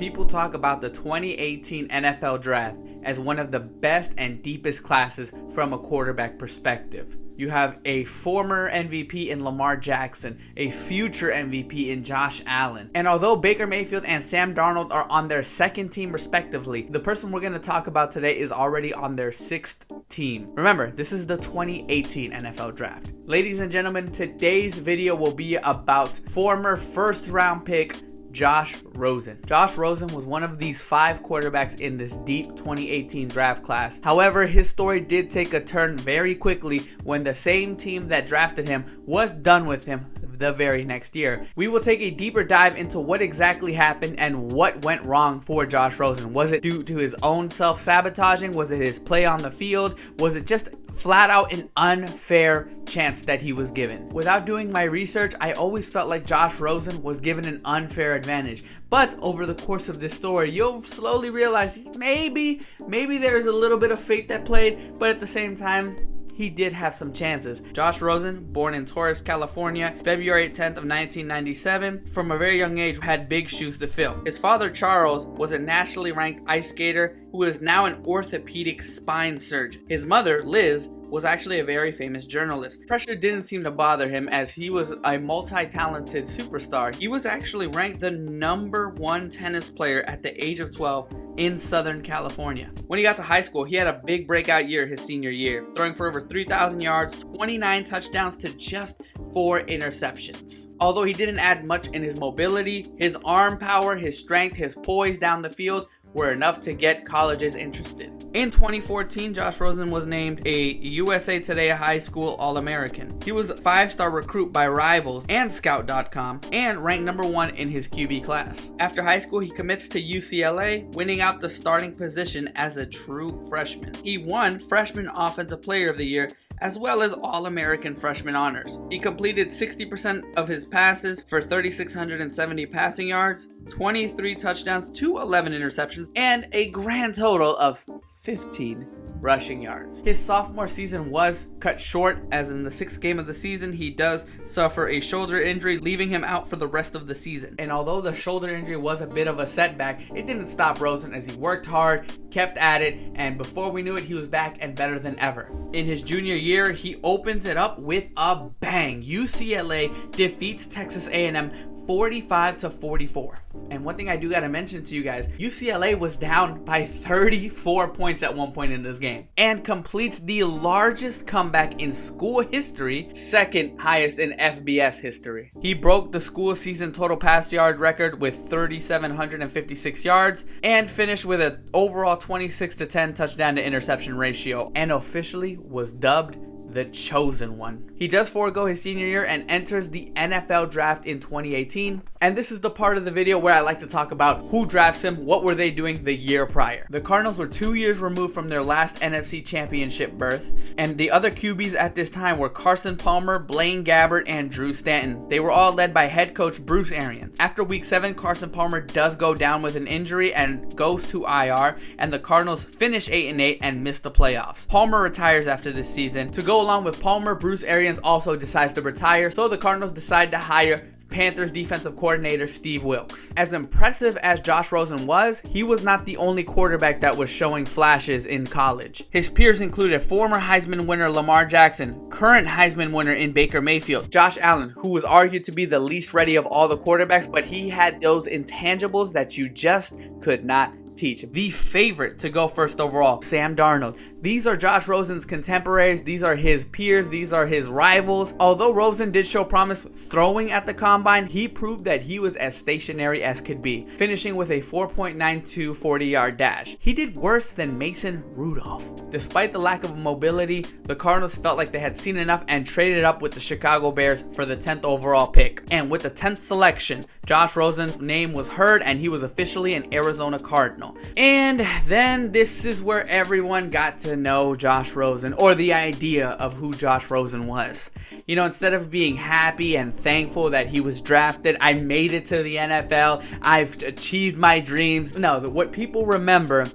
people talk about the 2018 NFL Draft as one of the best and deepest classes from a quarterback perspective. You have a former MVP in Lamar Jackson, a future MVP in Josh Allen. And although Baker Mayfield and Sam Darnold are on their second team respectively, the person we're going to talk about today is already on their sixth team. Remember, this is the 2018 NFL Draft. Ladies and gentlemen, today's video will be about former first round pick Josh Rosen. Josh Rosen was one of these 5 quarterbacks in this deep 2018 draft class. However, his story did take a turn very quickly when the same team that drafted him was done with him the very next year. We will take a deeper dive into what exactly happened and what went wrong for Josh Rosen. Was it due to his own self-sabotaging? Was it his play on the field? Was it just flat out an unfair chance that he was given? Without doing my research, I always felt like Josh Rosen was given an unfair advantage. But over the course of this story, you'll slowly realize maybe there's a little bit of fate that played, but at the same time, he did have some chances. Josh Rosen, born in Torres, California, February 10th of 1997, from a very young age had big shoes to fill. His father, Charles, was a nationally ranked ice skater who is now an orthopedic spine surgeon. His mother, Liz, was actually a very famous journalist. Pressure didn't seem to bother him as he was a multi-talented superstar. He was actually ranked the #1 tennis player at the age of 12 in Southern California. When he got to high school, he had a big breakout year his senior year, throwing for over 3,000 yards, 29 touchdowns to just 4 interceptions. Although he didn't add much in his mobility, his arm power, his strength, his poise down the field were enough to get colleges interested. In 2014, Josh Rosen was named a USA Today High School All-American. He was a 5-star recruit by Rivals and Scout.com and ranked #1 in his QB class. After high school, he commits to UCLA, winning out the starting position as a true freshman. He won Freshman Offensive Player of the Year as well as All-American freshman honors. He completed 60% of his passes for 3,670 passing yards, 23 touchdowns to 11 interceptions, and a grand total of 15 rushing yards. His sophomore season was cut short, as in the 6th game of the season, he does suffer a shoulder injury, leaving him out for the rest of the season. And although the shoulder injury was a bit of a setback, it didn't stop Rosen as he worked hard, kept at it, and before we knew it, he was back and better than ever. In his junior year, he opens it up with a bang. UCLA defeats Texas A&M 45-44. And one thing I do gotta mention to you guys, UCLA was down by 34 points at one point in this game and completes the largest comeback in school history, second highest in FBS history. He broke the school season total pass yard record with 3,756 yards and finished with an overall 26-10 touchdown to interception ratio and officially was dubbed the chosen one. He does forego his senior year and enters the NFL draft in 2018. And this is the part of the video where I like to talk about who drafts him, what were they doing the year prior. The Cardinals were 2 years removed from their last NFC championship berth, and the other QBs at this time were Carson Palmer, Blaine Gabbert, and Drew Stanton. They were all led by head coach Bruce Arians. After week 7, Carson Palmer does go down with an injury and goes to IR, and the Cardinals finish 8-8 and miss the playoffs. Palmer retires after this season. To go along with Palmer, Bruce Arians also decides to retire, so the Cardinals decide to hire Panthers defensive coordinator Steve Wilks. As impressive as Josh Rosen was, he was not the only quarterback that was showing flashes in college. His peers included former Heisman winner Lamar Jackson, current Heisman winner in Baker Mayfield, Josh Allen, who was argued to be the least ready of all the quarterbacks, but he had those intangibles that you just could not teach. The favorite to go first overall, Sam Darnold. These are Josh Rosen's contemporaries. These are his peers. These are his rivals. Although Rosen did show promise throwing at the combine, he proved that he was as stationary as could be, finishing with a 4.92 40-yard dash. He did worse than Mason Rudolph. Despite the lack of mobility, the Cardinals felt like they had seen enough and traded up with the Chicago Bears for the 10th overall pick. And with the 10th selection, Josh Rosen's name was heard and he was officially an Arizona Cardinal. And then this is where everyone got to know Josh Rosen, or the idea of who Josh Rosen was. You know, instead of being happy and thankful that he was drafted, I made it to the NFL, I've achieved my dreams. No, what people remember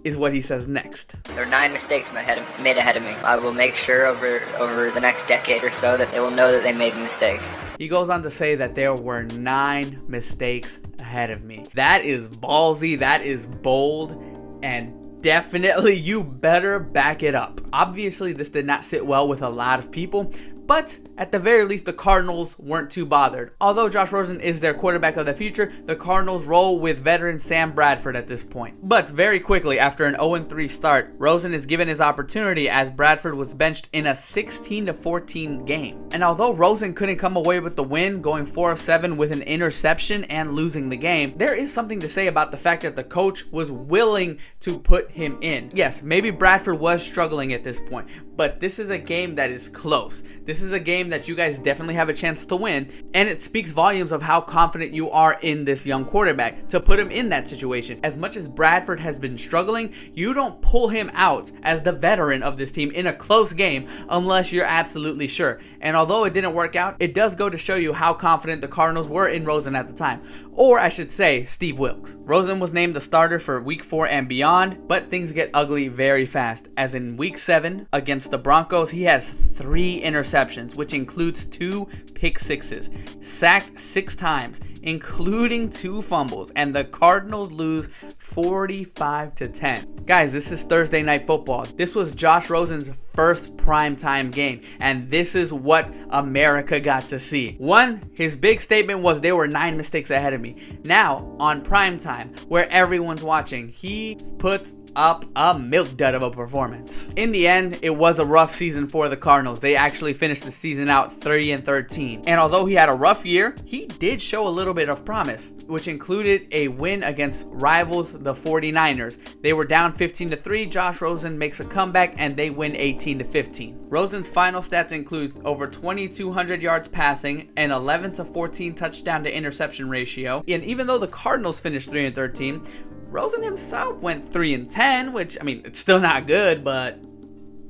is what he says next. There are 9 mistakes made ahead of me. I will make sure over the next decade or so that they will know that they made a mistake. He goes on to say that there were 9 mistakes ahead of me. That is ballsy, that is bold, and definitely you better back it up. Obviously, this did not sit well with a lot of people, but at the very least, the Cardinals weren't too bothered. Although Josh Rosen is their quarterback of the future, the Cardinals roll with veteran Sam Bradford at this point. But very quickly, after an 0-3 start, Rosen is given his opportunity as Bradford was benched in a 16-14 game. And although Rosen couldn't come away with the win, going 4 of 7 with an interception and losing the game, there is something to say about the fact that the coach was willing to put him in. Yes, maybe Bradford was struggling at this point, but this is a game that is close. This is a game that you guys definitely have a chance to win, and it speaks volumes of how confident you are in this young quarterback to put him in that situation. As much as Bradford has been struggling, you don't pull him out as the veteran of this team in a close game unless you're absolutely sure. And although it didn't work out, it does go to show you how confident the Cardinals were in Rosen at the time. Or I should say, Steve Wilks. Rosen was named the starter for Week 4 and beyond, but things get ugly very fast, as in Week 7 against the Broncos, he has 3 interceptions, which includes 2 pick sixes, sacked 6 times, including 2 fumbles, and the Cardinals lose 45-10. Guys, this is Thursday Night Football. This was Josh Rosen's first primetime game, and this is what America got to see. 1, his big statement was there were 9 mistakes ahead of me. Now, on primetime, where everyone's watching, he puts up a milk dud of a performance. In the end, it was a rough season for the Cardinals. They actually finished the season out 3-13. And although he had a rough year, he did show a little bit of promise, which included a win against rivals, the 49ers. They were down 15-3. Josh Rosen makes a comeback and they win 18-15. Rosen's final stats include over 2,200 yards passing, an 11-14 touchdown to interception ratio. And even though the Cardinals finished 3-13, Rosen himself went 3-10, which, I mean, it's still not good, but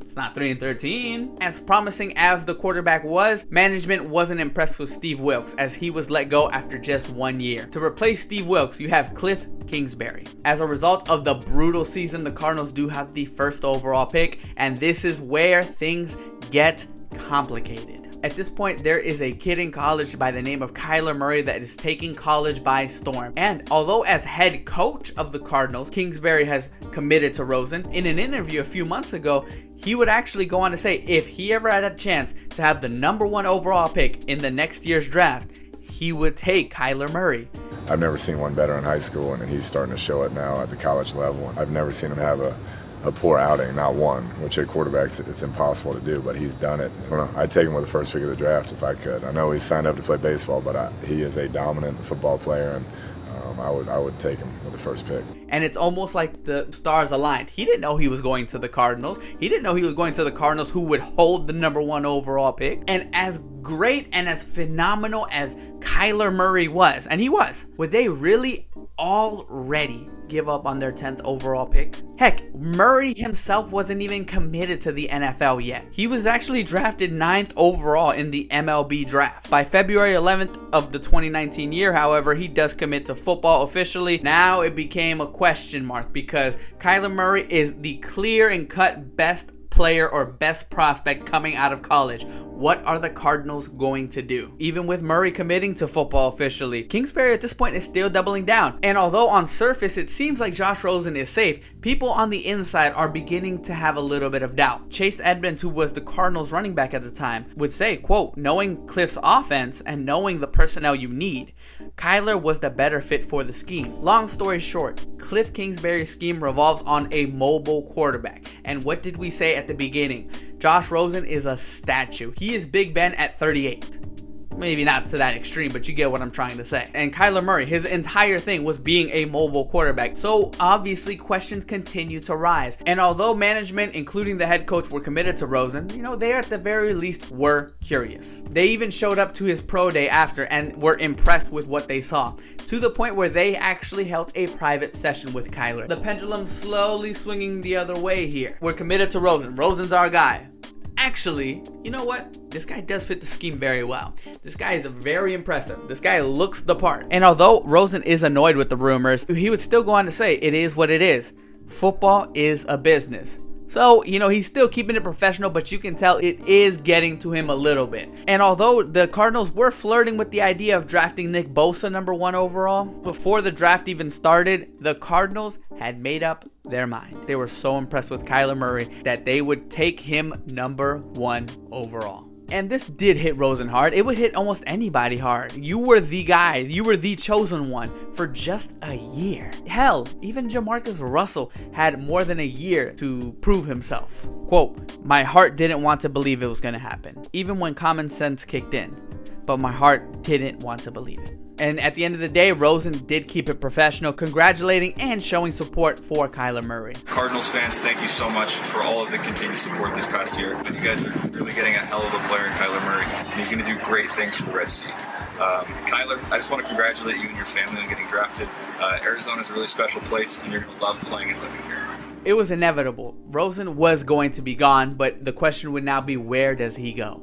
it's not 3-13. As promising as the quarterback was, management wasn't impressed with Steve Wilks as he was let go after just 1 year. To replace Steve Wilks, you have Cliff Kingsbury. As a result of the brutal season, the Cardinals do have the first overall pick, and this is where things get complicated. At this point, there is a kid in college by the name of Kyler Murray that is taking college by storm. And although as head coach of the Cardinals, Kingsbury has committed to Rosen, in an interview a few months ago, he would actually go on to say if he ever had a chance to have the number 1 overall pick in the next year's draft, he would take Kyler Murray. I've never seen one better in high school, and he's starting to show it now at the college level. I've never seen him have a poor outing, not one, which at quarterbacks it's impossible to do, but he's done it. I'd take him with the first pick of the draft if I could. I know he's signed up to play baseball, but he is a dominant football player, and I would take him with the first pick. And it's almost like the stars aligned. He didn't know he was going to the Cardinals. He didn't know he was going to the Cardinals, who would hold the number 1 overall pick. And as great and as phenomenal as Kyler Murray was, and he was, would they really already give up on their 10th overall pick? Heck, Murray himself wasn't even committed to the NFL yet. He was actually drafted 9th overall in the MLB draft. By February 11th of the 2019 year, however, he does commit to football officially. Now it became a question mark because Kyler Murray is the clear and cut best player or best prospect coming out of college. What are the Cardinals going to do? Even with Murray committing to football officially, Kingsbury at this point is still doubling down. And although on surface it seems like Josh Rosen is safe, people on the inside are beginning to have a little bit of doubt. Chase Edmonds, who was the Cardinals running back at the time, would say, quote, knowing Cliff's offense and knowing the personnel you need, Kyler was the better fit for the scheme. Long story short, Cliff Kingsbury's scheme revolves on a mobile quarterback. And what did we say at the beginning? Josh Rosen is a statue. He is Big Ben at 38. Maybe not to that extreme, but you get what I'm trying to say. And Kyler Murray, his entire thing was being a mobile quarterback. So obviously questions continue to rise. And although management, including the head coach, were committed to Rosen, they at the very least were curious. They even showed up to his pro day after and were impressed with what they saw, to the point where they actually held a private session with Kyler. The pendulum slowly swinging the other way here. We're committed to Rosen. Rosen's our guy. Actually, you know what? This guy does fit the scheme very well. This guy is very impressive. This guy looks the part. And although Rosen is annoyed with the rumors, he would still go on to say it is what it is. Football is a business. So, he's still keeping it professional, but you can tell it is getting to him a little bit. And although the Cardinals were flirting with the idea of drafting Nick Bosa #1 overall, before the draft even started, the Cardinals had made up their mind. They were so impressed with Kyler Murray that they would take him #1 overall. And this did hit Rosen hard. It would hit almost anybody hard. You were the guy. You were the chosen one for just a year. Hell, even Jamarcus Russell had more than a year to prove himself. Quote, "My heart didn't want to believe it was going to happen, even when common sense kicked in. But my heart didn't want to believe it." And at the end of the day, Rosen did keep it professional, congratulating and showing support for Kyler Murray. Cardinals fans, thank you so much for all of the continued support this past year. But you guys are really getting a hell of a player in Kyler Murray, and he's going to do great things for the Red Sea. Kyler, I just want to congratulate you and your family on getting drafted. Arizona is a really special place, and you're going to love playing and living here. It was inevitable. Rosen was going to be gone, but the question would now be, where does he go?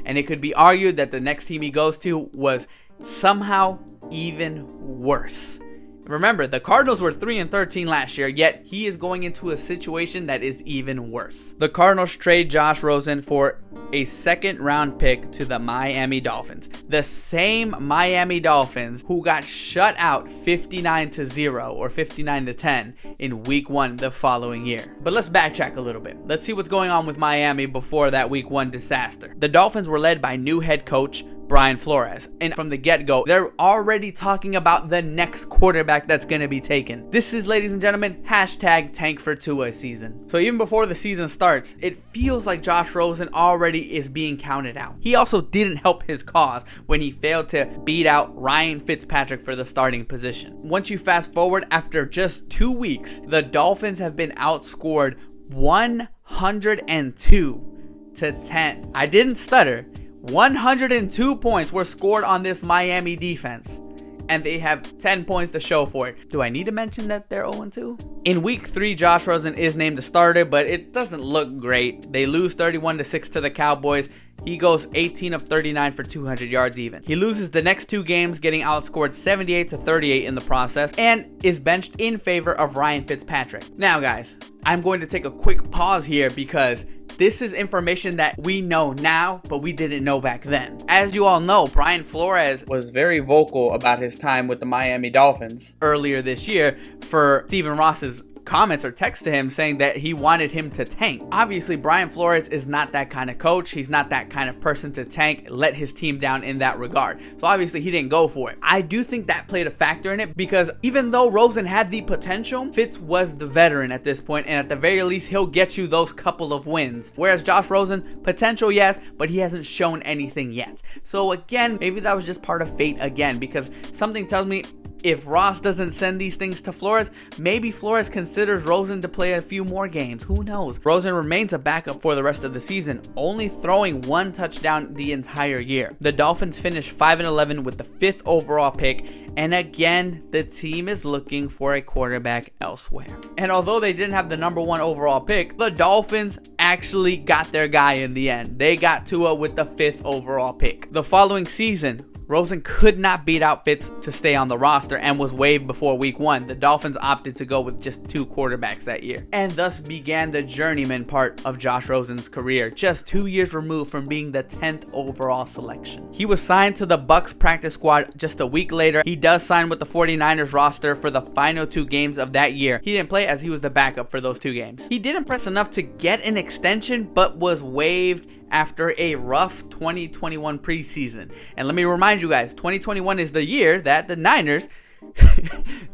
And it could be argued that the next team he goes to was somehow even worse. Remember, the Cardinals were 3-13 last year, yet he is going into a situation that is even worse. The Cardinals trade Josh Rosen for a second-round pick to the Miami Dolphins. The same Miami Dolphins who got shut out 59-0 or 59-10 in week 1 the following year. But let's backtrack a little bit. Let's see what's going on with Miami before that week 1 disaster. The Dolphins were led by new head coach Brian Flores, and from the get-go, they're already talking about the next quarterback that's going to be taken. This is, ladies and gentlemen, #tank for Tua season. So even before the season starts, it feels like Josh Rosen already is being counted out. He also didn't help his cause when he failed to beat out Ryan Fitzpatrick for the starting position. Once you fast forward, after just 2 weeks, the Dolphins have been outscored 102-10. I didn't stutter. 102 points were scored on this Miami defense, and they have 10 points to show for it. Do I need to mention that they're 0-2? In week 3, Josh Rosen is named the starter, but it doesn't look great. They lose 31-6 to the Cowboys. He goes 18 of 39 for 200 yards even. He loses the next 2 games, getting outscored 78-38 in the process, and is benched in favor of Ryan Fitzpatrick. Now, guys, I'm going to take a quick pause here because this is information that we know now, but we didn't know back then. As you all know, Brian Flores was very vocal about his time with the Miami Dolphins earlier this year for Stephen Ross's comments or text to him saying that he wanted him to tank. Obviously, Brian Flores is not that kind of coach. He's not that kind of person to tank, let his team down in that regard. So obviously, he didn't go for it. I do think that played a factor in it because even though Rosen had the potential, Fitz was the veteran at this point, and at the very least, he'll get you those couple of wins. Whereas Josh Rosen, potential, yes, but he hasn't shown anything yet. So again, maybe that was just part of fate again, because something tells me if Ross doesn't send these things to Flores, maybe Flores considers Rosen to play a few more games. Who knows? Rosen remains a backup for the rest of the season, only throwing 1 touchdown the entire year. The Dolphins finished 5-11 with the 5th overall pick, and again, the team is looking for a quarterback elsewhere. And although they didn't have the #1 overall pick, the Dolphins actually got their guy in the end. They got Tua with the 5th overall pick. The following season, Rosen could not beat out Fitz to stay on the roster and was waived before week 1. The Dolphins opted to go with just 2 quarterbacks that year. And thus began the journeyman part of Josh Rosen's career, just 2 years removed from being the 10th overall selection. He was signed to the Bucs practice squad just a week later. He does sign with the 49ers roster for the final 2 games of that year. He didn't play as he was the backup for those 2 games. He did impress enough to get an extension, but was waived after a rough 2021 preseason. And let me remind you guys, 2021 is the year that the Niners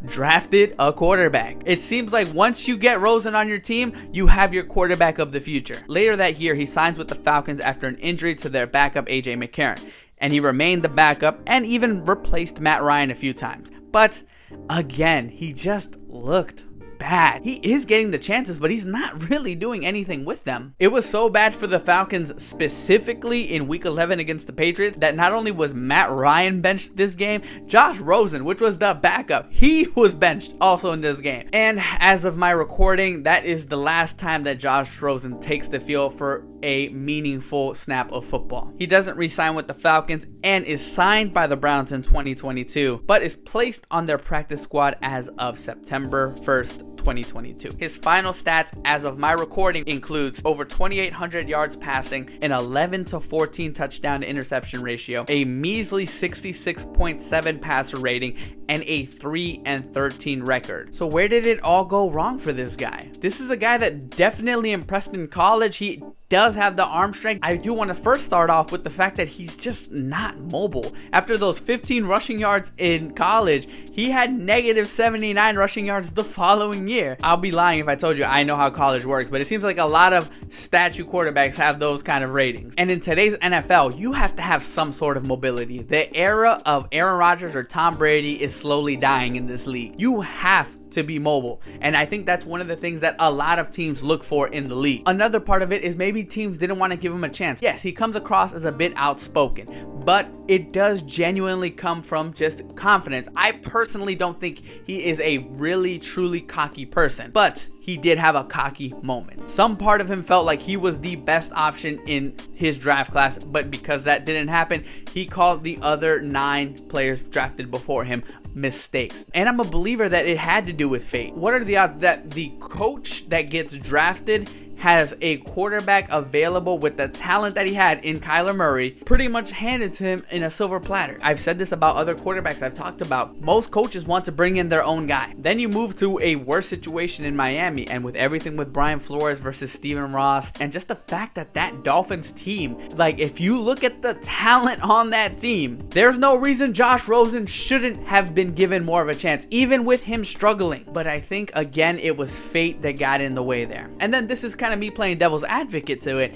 drafted a quarterback. It seems like once you get Rosen on your team, you have your quarterback of the future. Later that year, he signs with the Falcons after an injury to their backup AJ McCarron, and he remained the backup and even replaced Matt Ryan a few times. But again, he just looked bad. He is getting the chances, but he's not really doing anything with them. It was so bad for the Falcons, specifically in week 11 against the Patriots, that not only was Matt Ryan benched this game, Josh Rosen, which was the backup, he was benched also in this game. And as of my recording, that is the last time that Josh Rosen takes the field for a meaningful snap of football. He doesn't re-sign with the Falcons and is signed by the Browns in 2022, but is placed on their practice squad as of September 1st, 2022. His final stats as of my recording includes over 2,800 yards passing, an 11-14 touchdown to interception ratio, a measly 66.7 passer rating, and a 3-13 record. So where did it all go wrong for this guy? This is a guy that definitely impressed in college. He does have the arm strength. I do want to first start off with the fact that he's just not mobile. After those 15 rushing yards in college, he had negative 79 rushing yards the following year. I'll be lying if I told you I know how college works, but it seems like a lot of statue quarterbacks have those kind of ratings. And in today's NFL, you have to have some sort of mobility. The era of Aaron Rodgers or Tom Brady is slowly dying in this league. You have to be mobile, and I think that's one of the things that a lot of teams look for in the league. Another part of it is maybe teams didn't want to give him a chance. Yes, he comes across as a bit outspoken, but it does genuinely come from just confidence. I personally don't think he is a really truly cocky person, but he did have a cocky moment. Some part of him felt like he was the best option in his draft class, but because that didn't happen, he called the other 9 players drafted before him mistakes. And I'm a believer that it had to do with fate. What are the odds that the coach that gets drafted has a quarterback available with the talent that he had in Kyler Murray pretty much handed to him in a silver platter? I've said this about other quarterbacks I've talked about. Most coaches want to bring in their own guy. Then you move to a worse situation in Miami, and with everything with Brian Flores versus Stephen Ross, and just the fact that that Dolphins team, like if you look at the talent on that team, there's no reason Josh Rosen shouldn't have been given more of a chance, even with him struggling. But I think again, it was fate that got in the way there. And then this is kind of me playing devil's advocate to it.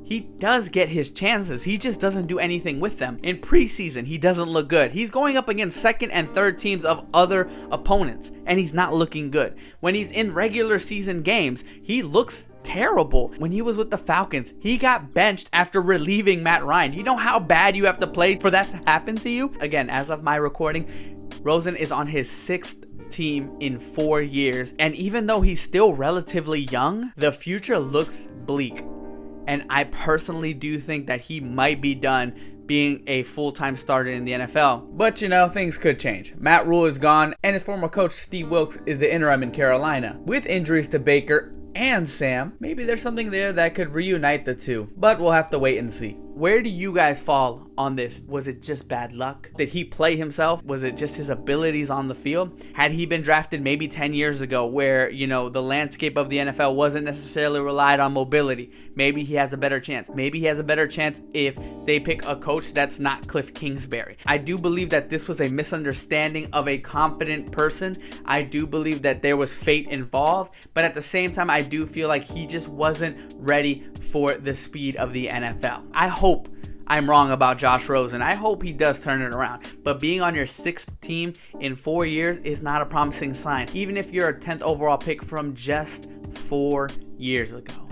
He does get his chances. He just doesn't do anything with them. In preseason, he doesn't look good. He's going up against second and third teams of other opponents, and he's not looking good. When he's in regular season games, he looks terrible. When he was with the Falcons, he got benched after relieving Matt Ryan. You know how bad you have to play for that to happen to you? Again, as of my recording, Rosen is on his 6th team in 4 years, and even though he's still relatively young, the future looks bleak, and I personally do think that he might be done being a full-time starter in the NFL. But you know, things could change. Matt Rule is gone, and his former coach Steve Wilkes is the interim in Carolina. With injuries to Baker and Sam, maybe there's something there that could reunite the two, but we'll have to wait and see. Where do you guys fall on this? Was it just bad luck? Did he play himself? Was it just his abilities on the field? Had he been drafted maybe 10 years ago where, you know, the landscape of the NFL wasn't necessarily relied on mobility, maybe he has a better chance. Maybe he has a better chance if they pick a coach that's not Cliff Kingsbury. I do believe that this was a misunderstanding of a confident person. I do believe that there was fate involved, but at the same time, I do feel like he just wasn't ready for the speed of the NFL. I hope I'm wrong about Josh Rosen. I hope he does turn it around. But being on your 6th team in 4 years is not a promising sign, even if you're a 10th overall pick from just 4 years ago.